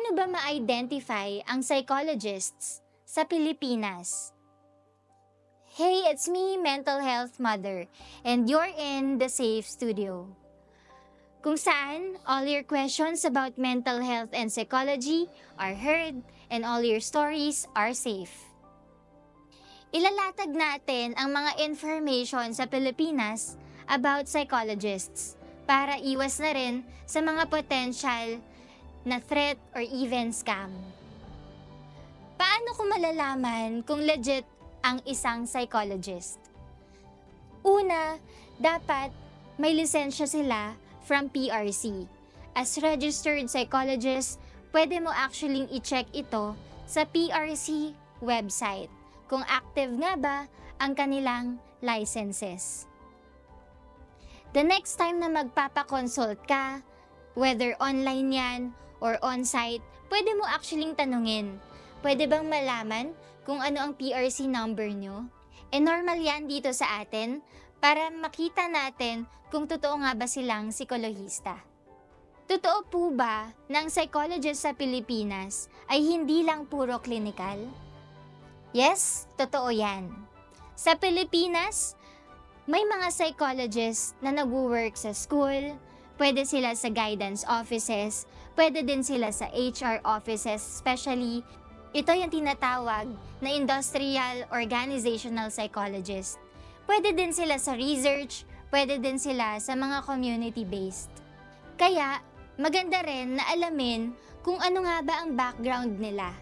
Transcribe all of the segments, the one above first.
Paano ba ma-identify ang psychologists sa Pilipinas? Hey, it's me, Mental Health Mother, and you're in the Safe Studio. Kung saan, all your questions about mental health and psychology are heard and all your stories are safe. Ilalatag natin ang mga information sa Pilipinas about psychologists para iwas na rin sa mga potential na threat or even scam. Paano ko malalaman kung legit ang isang psychologist? Una, dapat may lisensya sila from PRC. As registered psychologist, pwede mo actually i-check ito sa PRC website kung active nga ba ang kanilang licenses. The next time na magpapakonsult ka, whether online yan or on-site, pwede mo actually tanungin, pwede bang malaman kung ano ang PRC number nyo? Normal yan dito sa atin para makita natin kung totoo nga ba silang psikolohista. Totoo po ba na ang psychologist sa Pilipinas ay hindi lang puro clinical? Yes, totoo yan. Sa Pilipinas, may mga psychologists na nag-work sa school, pwede sila sa guidance offices, pwede din sila sa HR offices, especially ito yung tinatawag na industrial organizational psychologist. Pwede din sila sa research, pwede din sila sa mga community-based. Kaya, maganda rin na alamin kung ano nga ba ang background nila.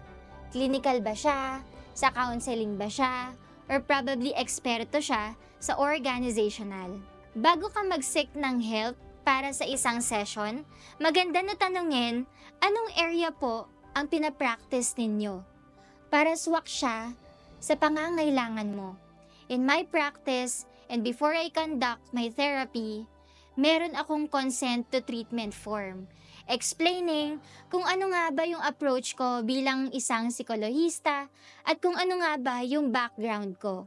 Clinical ba siya? Sa counseling ba siya? Or probably eksperto siya sa organizational. Bago ka mag-seek ng help para sa isang session, maganda na tanungin anong area po ang pinapractice ninyo para swak siya sa pangangailangan mo. In my practice, and before I conduct my therapy, meron akong consent to treatment form, explaining kung ano nga ba yung approach ko bilang isang psikolohista at kung ano nga ba yung background ko.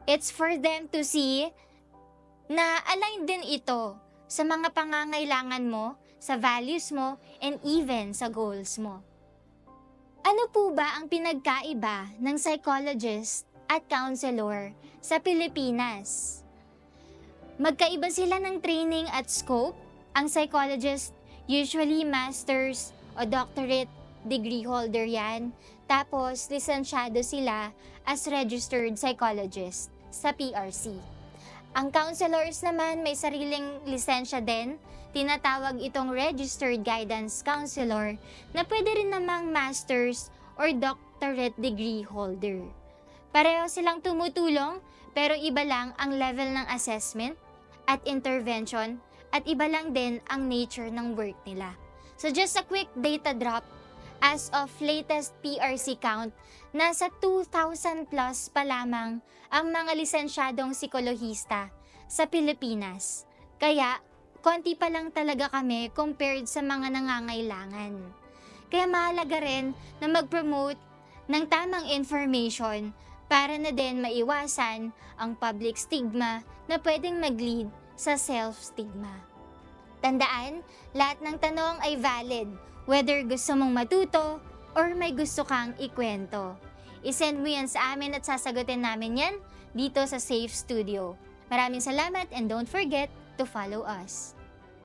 It's for them to see na aligned din ito sa mga pangangailangan mo, sa values mo, and even sa goals mo. Ano po ba ang pinagkaiba ng psychologist at counselor sa Pilipinas? Magkaiba sila ng training at scope. Ang psychologist, usually master's o doctorate degree holder yan. Tapos, lisensyado sila as registered psychologist sa PRC. Ang counselors naman may sariling lisensya din. Tinatawag itong registered guidance counselor na pwede rin namang master's or doctorate degree holder. Pareho silang tumutulong pero iba lang ang level ng assessment at intervention at iba lang din ang nature ng work nila. So just a quick data drop, as of latest PRC count, nasa 2,000 plus pa lamang ang mga lisensyadong psikolohista sa Pilipinas. Kaya, konti pa lang talaga kami compared sa mga nangangailangan. Kaya mahalaga rin na mag-promote ng tamang information para na din maiwasan ang public stigma na pwedeng mag-lead sa self-stigma. Tandaan, lahat ng tanong ay valid, whether gusto mong matuto or may gusto kang ikwento. I-send mo yan sa amin at sasagutin namin yan dito sa Safe Studio. Maraming salamat and don't forget to follow us.